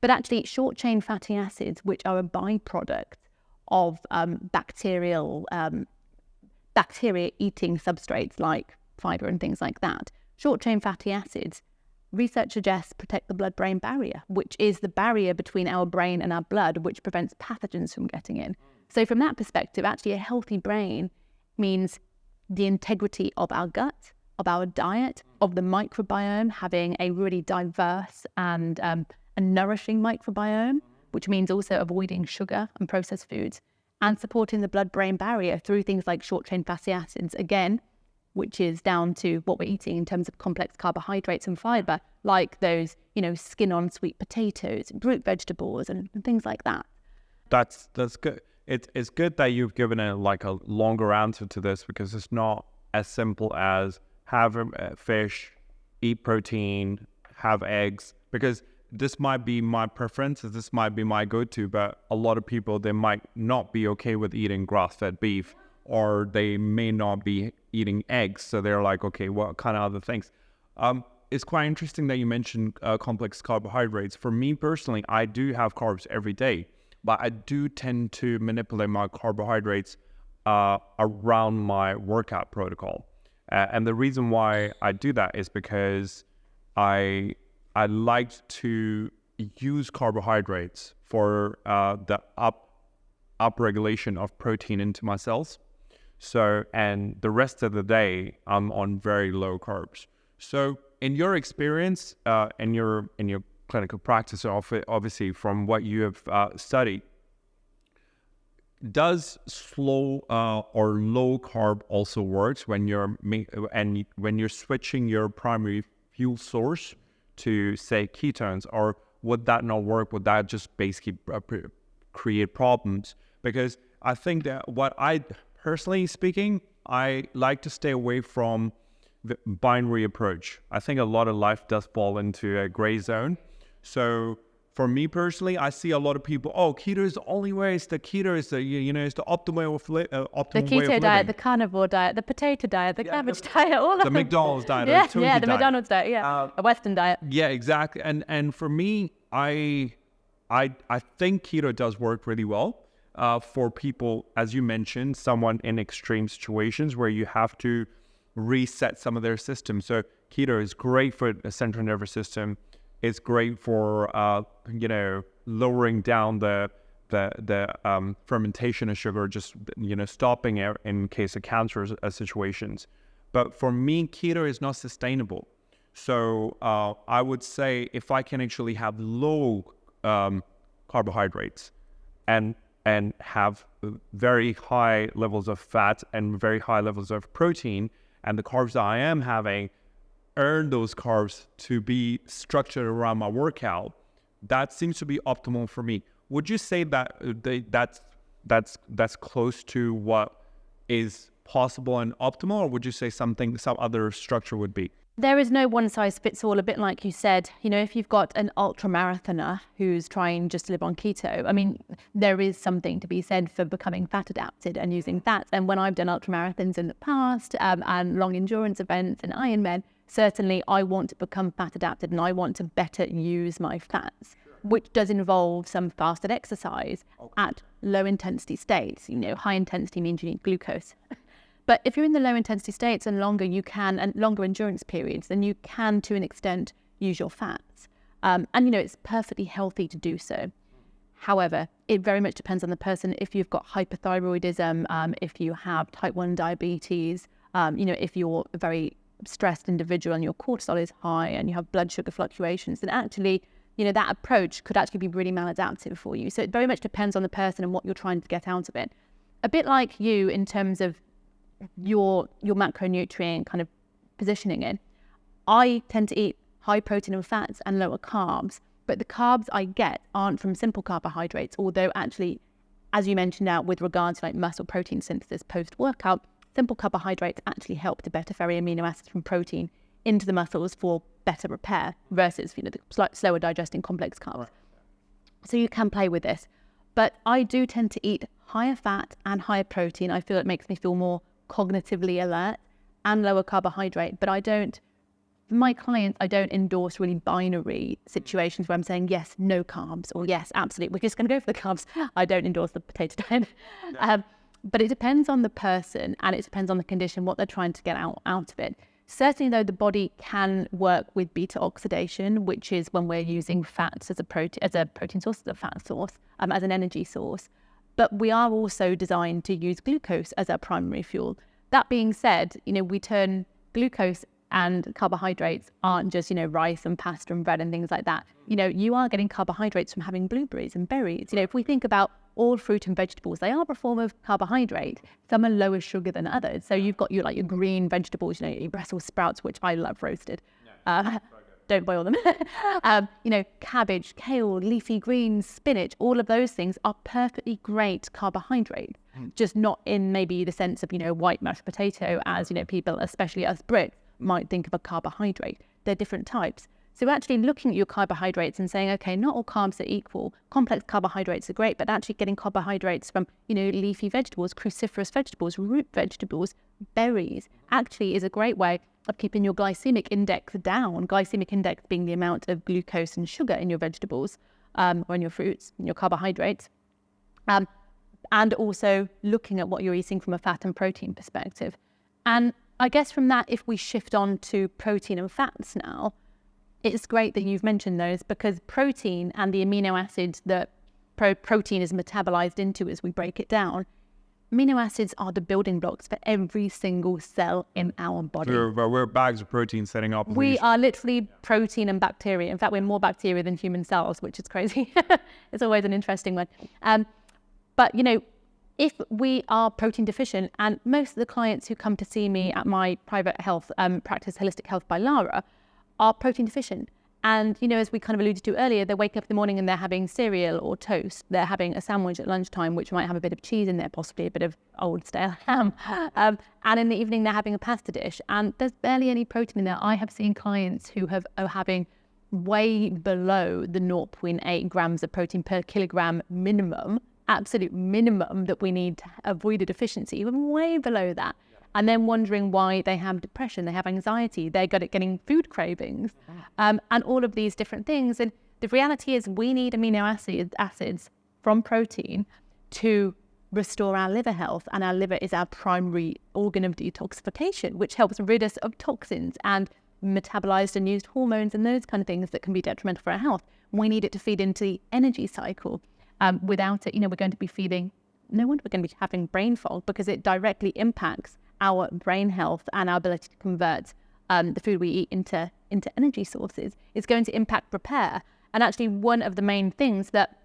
But actually, short chain fatty acids, which are a byproduct of bacteria eating substrates like fiber and things like that. Short chain fatty acids, research suggests, protect the blood-brain barrier, which is the barrier between our brain and our blood, which prevents pathogens from getting in. So from that perspective, actually a healthy brain means the integrity of our gut, of our diet, of the microbiome, having a really diverse and a nourishing microbiome, which means also avoiding sugar and processed foods, and supporting the blood-brain barrier through things like short-chain fatty acids, again, which is down to what we're eating in terms of complex carbohydrates and fiber, like those, skin-on sweet potatoes, root vegetables, and things like that. That's good. It's good that you've given a longer answer to this, because it's not as simple as have fish, eat protein, have eggs, because this might be my preferences, this might be my go-to, but a lot of people, they might not be okay with eating grass-fed beef, or they may not be eating eggs. So they're like, okay, what kind of other things? It's quite interesting that you mentioned complex carbohydrates. For me personally, I do have carbs every day, but I do tend to manipulate my carbohydrates around my workout protocol. And the reason why I do that is because I like to use carbohydrates for the up regulation of protein into my cells. So, and the rest of the day, I'm on very low carbs. So in your experience, in your clinical practice, obviously from what you have studied, does slow or low carb also works when you're switching your primary fuel source to, say, ketones, or would that not work? Would that just basically create problems? Because I think that what I personally speaking, I like to stay away from the binary approach. I think a lot of life does fall into a gray zone. So for me personally, I see a lot of people, keto is the only way. It's the keto is the, it's the optimal way of the keto diet, the carnivore diet, the potato diet, the cabbage diet, all of the McDonald's diet, the diet. McDonald's diet, a Western diet. Yeah, exactly. And for me, I think keto does work really well for people, as you mentioned, someone in extreme situations where you have to reset some of their system. So keto is great for the central nervous system. It's great for lowering down the fermentation of sugar, just stopping it in case of cancer situations. But for me, keto is not sustainable. So I would say if I can actually have low carbohydrates and have very high levels of fat and very high levels of protein, and the carbs that I am having, earn those carbs to be structured around my workout, that seems to be optimal for me. Would you say that that's close to what is possible and optimal, or would you say some other structure would be? There is no one size fits all, a bit like you said. If you've got an ultra marathoner who's trying just to live on keto, I mean, there is something to be said for becoming fat adapted and using fats. And when I've done ultra marathons in the past and long endurance events and Ironman, certainly I want to become fat adapted and I want to better use my fats, which does involve some fasted exercise at low intensity states. High intensity means you need glucose. But if you're in the low intensity states and longer endurance periods, then you can, to an extent, use your fats. And it's perfectly healthy to do so. However, it very much depends on the person. If you've got hypothyroidism, if you have type 1 diabetes, if you're a very stressed individual and your cortisol is high and you have blood sugar fluctuations, then actually, that approach could actually be really maladaptive for you. So it very much depends on the person and what you're trying to get out of it. A bit like you in terms of your macronutrient kind of positioning in. I tend to eat high protein and fats and lower carbs, but the carbs I get aren't from simple carbohydrates, although actually, as you mentioned now, with regards to like muscle protein synthesis post-workout, simple carbohydrates actually help to better ferry amino acids from protein into the muscles for better repair versus, the slower digesting complex carbs. Right. So you can play with this. But I do tend to eat higher fat and higher protein. I feel it makes me feel more cognitively alert, and lower carbohydrate. But for my clients, I don't endorse really binary situations where I'm saying yes, no carbs, or yes, absolutely, we're just going to go for the carbs. I don't endorse the potato diet. Yeah. But it depends on the person and it depends on the condition, what they're trying to get out of it. Certainly, though, the body can work with beta oxidation, which is when we're using fats as a protein source, as a fat source, as an energy source. But we are also designed to use glucose as our primary fuel. That being said, we turn glucose and carbohydrates aren't just, rice and pasta and bread and things like that. You are getting carbohydrates from having blueberries and berries. If we think about all fruit and vegetables, they are a form of carbohydrate. Some are lower sugar than others. So you've got your green vegetables, your Brussels sprouts, which I love roasted. Don't boil them. Cabbage, kale, leafy greens, spinach, all of those things are perfectly great carbohydrates, just not in maybe the sense of, white mashed potato as, people, especially us Brits, might think of a carbohydrate. They're different types. So actually looking at your carbohydrates and saying, okay, not all carbs are equal. Complex carbohydrates are great, but actually getting carbohydrates from, leafy vegetables, cruciferous vegetables, root vegetables, berries, actually is a great way of keeping your glycemic index down. Glycemic index being the amount of glucose and sugar in your vegetables, or in your fruits, in your carbohydrates. And also looking at what you're eating from a fat and protein perspective. And I guess from that, if we shift on to protein and fats now, it's great that you've mentioned those, because protein and the amino acids that protein is metabolized into as we break it down amino acids are the building blocks for every single cell in our body. We're bags of protein setting up. We are literally protein and bacteria. In fact, we're more bacteria than human cells, which is crazy. It's always an interesting one. But, if we are protein deficient, and most of the clients who come to see me at my private health practice, Wholistic Health by Lara, are protein deficient. And, as we kind of alluded to earlier, they wake up in the morning and they're having cereal or toast. They're having a sandwich at lunchtime, which might have a bit of cheese in there, possibly a bit of old stale ham. And in the evening, they're having a pasta dish. And there's barely any protein in there. I have seen clients who are having way below the 0.8 grams of protein per kilogram minimum, absolute minimum that we need to avoid a deficiency, even way below that. And then wondering why they have depression, they have anxiety, they're good at getting food cravings, and all of these different things. And the reality is we need amino acids from protein to restore our liver health. And our liver is our primary organ of detoxification, which helps rid us of toxins and metabolized and used hormones and those kind of things that can be detrimental for our health. We need it to feed into the energy cycle. Without it, we're going to be feeding, no wonder we're going to be having brain fog, because it directly impacts our brain health and our ability to convert the food we eat into energy sources. It's going to impact repair. And actually, one of the main things that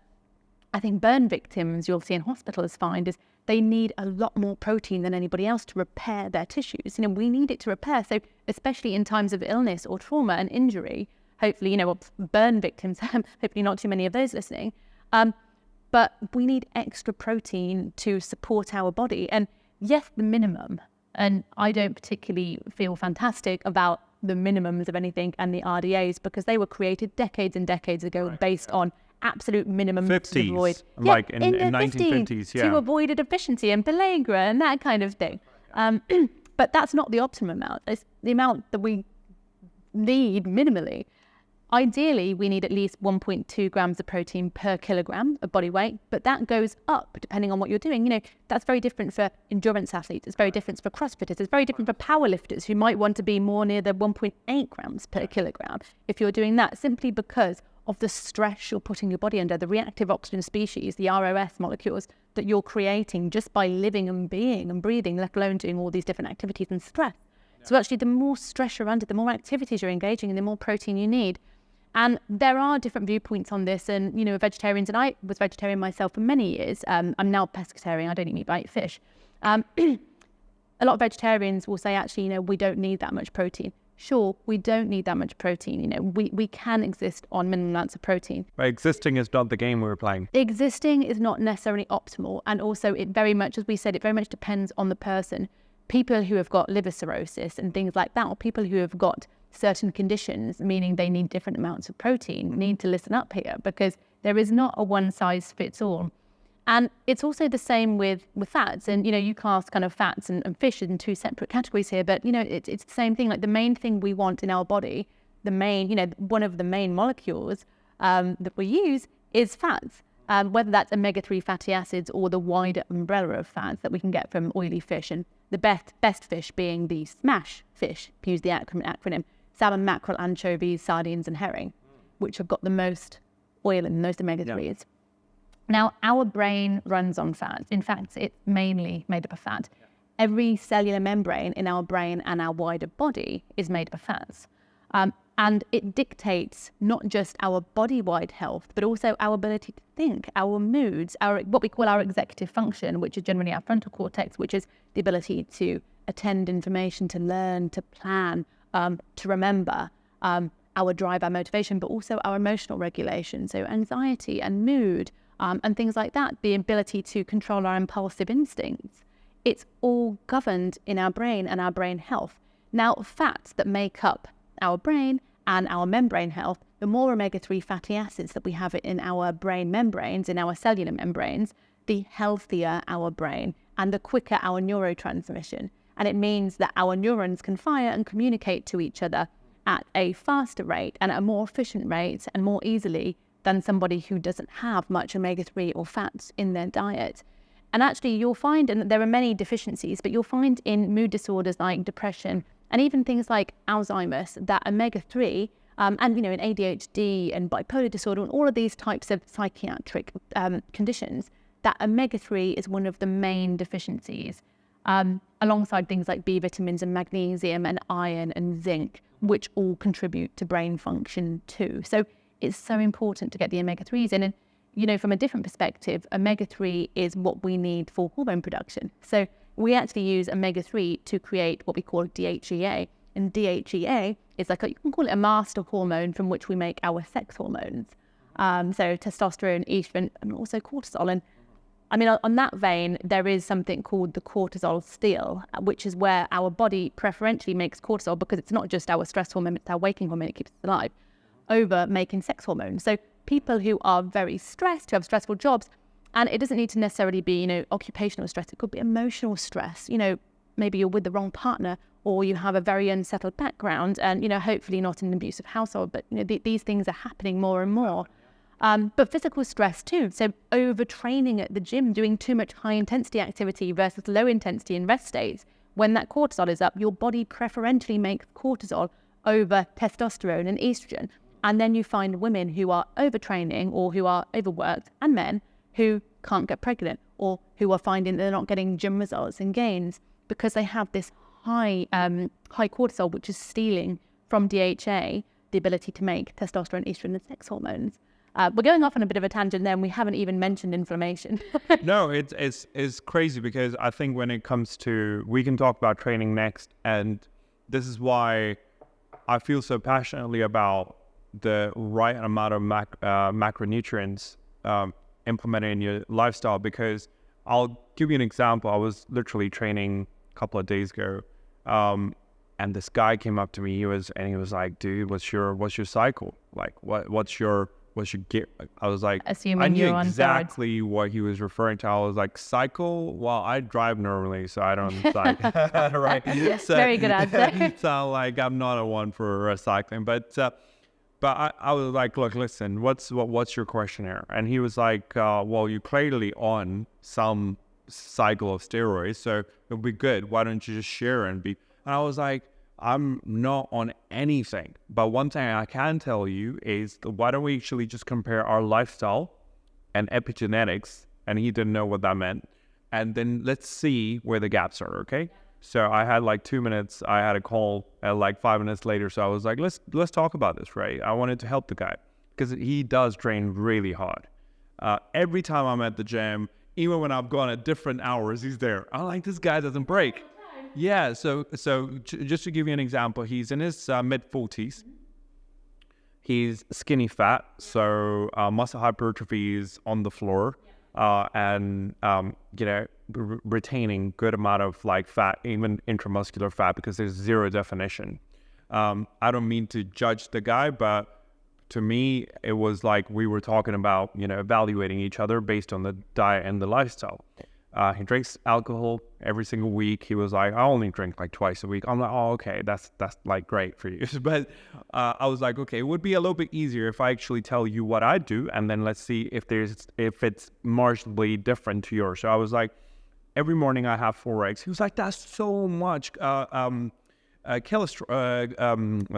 I think burn victims you'll see in hospitals find is they need a lot more protein than anybody else to repair their tissues. We need it to repair. So especially in times of illness or trauma and injury, hopefully, burn victims, hopefully not too many of those listening, but we need extra protein to support our body. And yes, the minimum. And I don't particularly feel fantastic about the minimums of anything and the RDAs, because they were created decades and decades ago based on absolute minimum 50s, to avoid. like in 1950s, to avoid a deficiency and pellagra and that kind of thing. But that's not the optimum amount. It's the amount that we need minimally. Ideally, we need at least 1.2 grams of protein per kilogram of body weight, but that goes up depending on what you're doing. That's very different for endurance athletes. It's very different for CrossFitters. It's very different for powerlifters who might want to be more near the 1.8 grams per kilogram if you're doing that, simply because of the stress you're putting your body under, the reactive oxygen species, the ROS molecules that you're creating just by living and being and breathing, let alone doing all these different activities and stress. So actually, the more stress you're under, the more activities you're engaging in, the more protein you need. And there are different viewpoints on this, and vegetarians, and I was vegetarian myself for many years. I'm now pescatarian. I don't eat meat, but I eat fish. A lot of vegetarians will say, actually, we don't need that much protein. Sure, we don't need that much protein. We can exist on minimum amounts of protein. But existing is not the game we're playing. Existing is not necessarily optimal, and also it very much, as we said, it very much depends on the person. People who have got liver cirrhosis and things like that, or people who have got certain conditions, meaning they need different amounts of protein, need to listen up here, because there is not a one size fits all. And it's also the same with fats. And, you class kind of fats and fish in two separate categories here, but, it's the same thing. Like the main thing we want in our body, one of the main molecules that we use is fats, whether that's omega-3 fatty acids or the wider umbrella of fats that we can get from oily fish. And the best fish being the SMASH fish, use the acronym, salmon, mackerel, anchovies, sardines, and herring, which have got the most oil in those omega-3s. Yeah. Now, our brain runs on fats. In fact, it's mainly made up of fat. Yeah. Every cellular membrane in our brain and our wider body is made up of fats. And it dictates not just our body-wide health, but also our ability to think, our moods, what we call our executive function, which is generally our frontal cortex, which is the ability to attend information, to learn, to plan, to remember, our drive, our motivation, but also our emotional regulation. So anxiety and mood and things like that, the ability to control our impulsive instincts. It's all governed in our brain and our brain health. Now, fats that make up our brain and our membrane health, the more omega-3 fatty acids that we have in our brain membranes, in our cellular membranes, the healthier our brain and the quicker our neurotransmission. And it means that our neurons can fire and communicate to each other at a faster rate and at a more efficient rate and more easily than somebody who doesn't have much omega-3 or fats in their diet. And actually you'll find, and there are many deficiencies, but you'll find in mood disorders like depression and even things like Alzheimer's that omega-3 and in ADHD and bipolar disorder and all of these types of psychiatric conditions, that omega-3 is one of the main deficiencies, alongside things like B vitamins and magnesium and iron and zinc, which all contribute to brain function too. So it's so important to get the omega-3s in. And, you know, from a different perspective, omega-3 is what we need for hormone production. So we actually use omega-3 to create what we call DHEA. And DHEA is like, you can call it a master hormone from which we make our sex hormones. So testosterone, estrogen, and also cortisol. And I mean, on that vein, there is something called the cortisol steal, which is where our body preferentially makes cortisol, because it's not just our stress hormone, it's our waking hormone, it keeps us alive, over making sex hormones. So people who are very stressed, who have stressful jobs, and it doesn't need to necessarily be, you know, occupational stress, it could be emotional stress. You know, maybe you're with the wrong partner, or you have a very unsettled background, and, you know, hopefully not in an abusive household, but, you know, these things are happening more and more. But physical stress too. So overtraining at the gym, doing too much high intensity activity versus low intensity in rest days. When that cortisol is up, your body preferentially makes cortisol over testosterone and estrogen. And then you find women who are overtraining or who are overworked, and men who can't get pregnant, or who are finding they're not getting gym results and gains because they have this high cortisol, which is stealing from DHA the ability to make testosterone, estrogen, and sex hormones. We're going off on a bit of a tangent there, and we haven't even mentioned inflammation. No, it's crazy, because I think when it comes to, we can talk about training next, and this is why I feel so passionately about the right amount of macronutrients implemented in your lifestyle. Because I'll give you an example. I was literally training a couple of days ago, and this guy came up to me. He was like, "Dude, what's your cycle? Like, what's your gear?" I was like, assuming I knew you're on exactly what he was referring to. I was like, cycle? Well, I drive normally, so I don't cycle. Right? Yes, very good answer. So like, I'm not a one for cycling, but I was like, look, listen, what's your questionnaire? And he was like, well, you're clearly on some cycle of steroids, so it'll be good. Why don't you just share and be? And I was like, I'm not on anything, but one thing I can tell you is, why don't we actually just compare our lifestyle and epigenetics? And he didn't know what that meant. And then let's see where the gaps are, okay? So I had like 2 minutes. I had a call at like 5 minutes later. So I was like, let's talk about this, right? I wanted to help the guy, because he does train really hard. Every time I'm at the gym, even when I've gone at different hours, he's there. I'm like, this guy doesn't break. Yeah, so just to give you an example, he's in his mid-40s. He's skinny fat, so muscle hypertrophy is on the floor, and you know, retaining good amount of like fat, even intramuscular fat, because there's zero definition. I don't mean to judge the guy, but to me, it was like we were talking about, you know, evaluating each other based on the diet and the lifestyle. He drinks alcohol every single week. He was like, I only drink like twice a week. I'm like, oh, okay, that's like great for you. But I was like, okay, it would be a little bit easier if I actually tell you what I do, and then let's see if it's marginally different to yours. So I was like, every morning I have 4 eggs. He was like, that's so much cholesterol.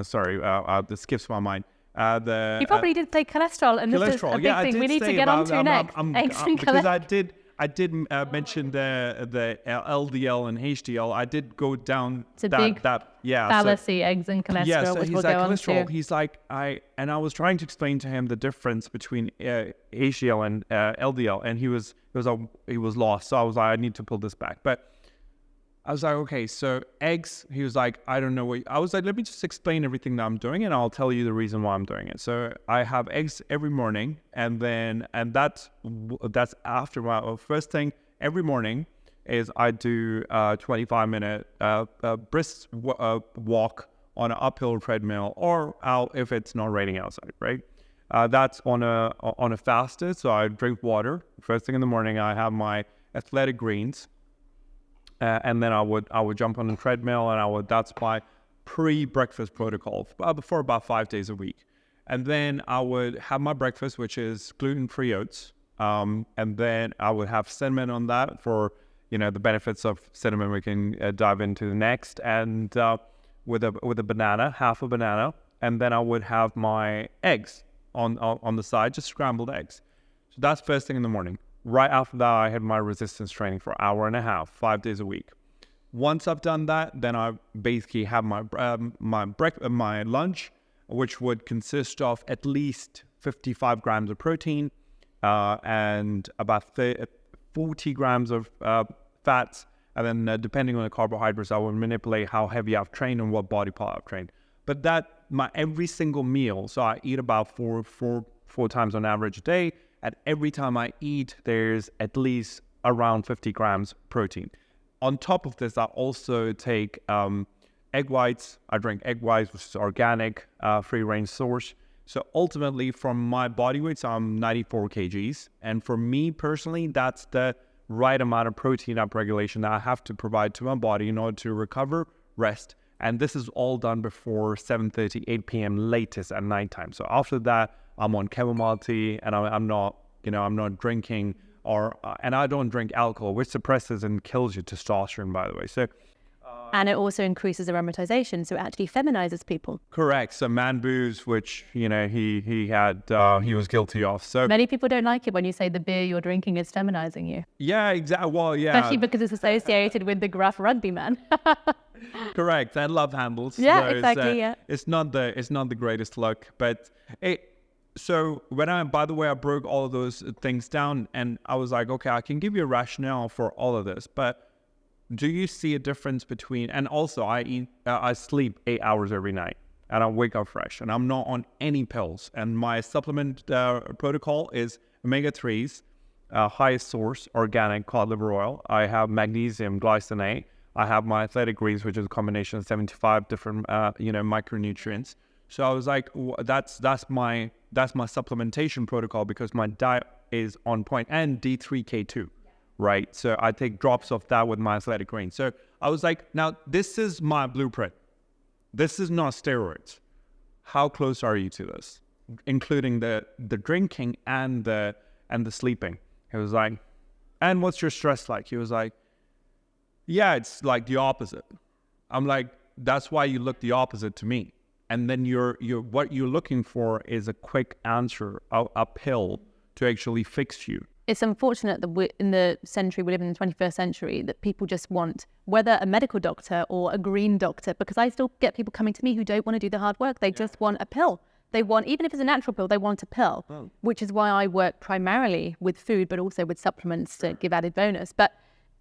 Sorry, this skips my mind. You probably did say cholesterol, and this is a big thing we need to get onto next. Eggs and because cholesterol. I did mention the LDL and HDL. I did go down It's a big fallacy, eggs and cholesterol, which we'll go on to. He's like, I was trying to explain to him the difference between HDL and LDL, and he was lost. So I was like, I need to pull this back. But I was like, okay, so eggs. He was like, I don't know what. I was like, let me just explain everything that I'm doing, and I'll tell you the reason why I'm doing it. So I have eggs every morning, and that's after my first thing every morning is I do 25-minute brisk walk on an uphill treadmill, or if it's not raining outside, right? That's on a fasted, so I drink water first thing in the morning. I have my athletic greens. And then I would jump on the treadmill, and that's my pre-breakfast protocol for about 5 days a week. And then I would have my breakfast, which is gluten-free oats. And then I would have cinnamon on that for, you know, the benefits of cinnamon we can dive into next. And with a banana, half a banana. And then I would have my eggs on the side, just scrambled eggs. So that's first thing in the morning. Right after that, I had my resistance training for an hour and a half, 5 days a week. Once I've done that, then I basically have my lunch, which would consist of at least 55 grams of protein and about 40 grams of fats. And then depending on the carbohydrates, I will manipulate how heavy I've trained and what body part I've trained. But my every single meal, so I eat about four times on average a day. At every time I eat, there's at least around 50 grams protein. On top of this, I also take egg whites. I drink egg whites, which is organic, free-range source. So ultimately, from my body weight, so I'm 94 kgs. And for me personally, that's the right amount of protein upregulation that I have to provide to my body in order to recover, rest. And this is all done before 7:30, 8 p.m. latest at nighttime. So after that, I'm on chamomile tea, and I'm not drinking, and I don't drink alcohol, which suppresses and kills your testosterone, by the way. So, and it also increases aromatization, so it actually feminizes people. Correct. So man booze, which he was guilty of. So many people don't like it when you say the beer you're drinking is feminizing you. Yeah, exactly. Well, yeah. Especially because it's associated with the gruff rugby man. Correct. And love handles. Yeah, exactly. Yeah. It's not the greatest look, but so by the way, I broke all of those things down, and I was like, okay, I can give you a rationale for all of this, but do you see a difference between, and also I sleep 8 hours every night, and I wake up fresh, and I'm not on any pills, and my supplement protocol is omega-3s, highest source, organic cod liver oil. I have magnesium glycinate. I have my athletic greens, which is a combination of 75 different, micronutrients. So I was like, that's my supplementation protocol, because my diet is on point, and D3K2, right? So I take drops of that with my athletic greens. So I was like, now this is my blueprint. This is not steroids. How close are you to this, including the drinking and the sleeping? He was like, and what's your stress like? He was like, yeah, it's like the opposite. I'm like, that's why you look the opposite to me. And then what you're looking for is a quick answer, a pill to actually fix you. It's unfortunate that in the century we live in, the 21st century, that people just want, whether a medical doctor or a green doctor, because I still get people coming to me who don't want to do the hard work. They just want a pill. They want, even if it's a natural pill, they want a pill, which is why I work primarily with food, but also with supplements to give added bonus. But,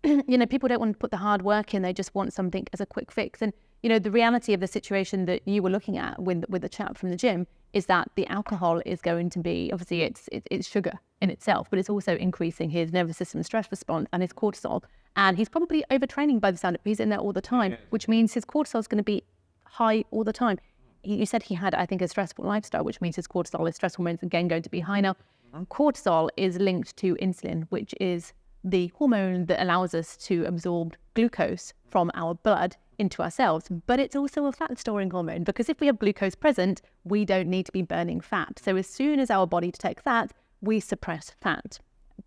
people don't want to put the hard work in. They just want something as a quick fix. And, the reality of the situation that you were looking at with the chap from the gym is that the alcohol is going to be, obviously it's sugar in itself, but it's also increasing his nervous system stress response and his cortisol. And he's probably overtraining by the sound of it. He's in there all the time, which means his cortisol is going to be high all the time. You said he had, I think, a stressful lifestyle, which means his cortisol, his stress hormones, again, going to be high. Now, cortisol is linked to insulin, which is the hormone that allows us to absorb glucose from our blood into our cells, but it's also a fat storing hormone, because if we have glucose present, we don't need to be burning fat. So as soon as our body detects that, we suppress fat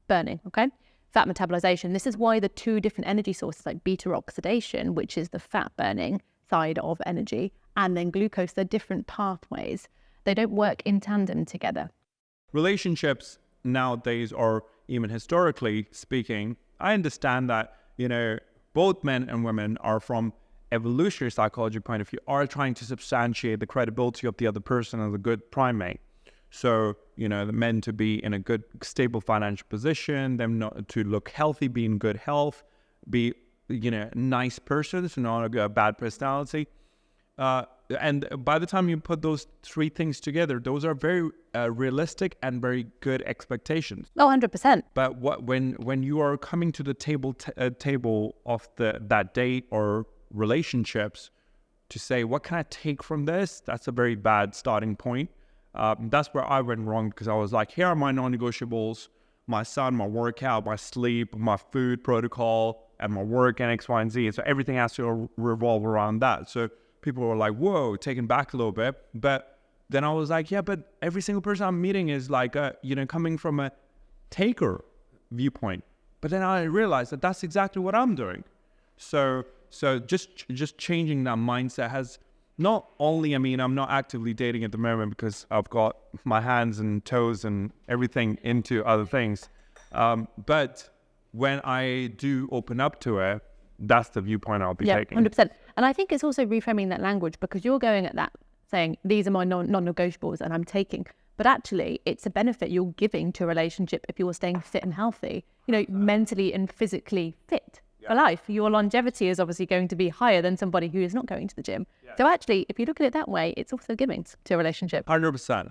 burning, okay? Fat metabolization. This is why the two different energy sources, like beta oxidation, which is the fat burning side of energy, and then glucose, they're different pathways. They don't work in tandem together. Relationships nowadays, or even historically speaking, I understand that, both men and women are, from evolutionary psychology point of view, are trying to substantiate the credibility of the other person as a good primate. So, the men to be in a good, stable financial position, them not to look healthy, be in good health, be, nice persons, not a bad personality. And by the time you put those three things together, those are very realistic and very good expectations. Oh, 100%. But when you are coming to the table of that date or relationships to say, what can I take from this? That's a very bad starting point. That's where I went wrong, because I was like, here are my non-negotiables: my son, my workout, my sleep, my food protocol, and my work, and X, Y, and Z. So everything has to revolve around that. So people were like, whoa, taken back a little bit. But then I was like, yeah, but every single person I'm meeting is like, coming from a taker viewpoint. But then I realized that that's exactly what I'm doing. So just changing that mindset has not only, I'm not actively dating at the moment because I've got my hands and toes and everything into other things. But when I do open up to it, that's the viewpoint I'll be taking. 100%. And I think it's also reframing that language, because you're going at that saying, these are my non-negotiables and I'm taking. But actually, it's a benefit you're giving to a relationship if you're staying fit and healthy, mentally and physically fit for life. Your longevity is obviously going to be higher than somebody who is not going to the gym. So actually, if you look at it that way, it's also giving to a relationship. 100%.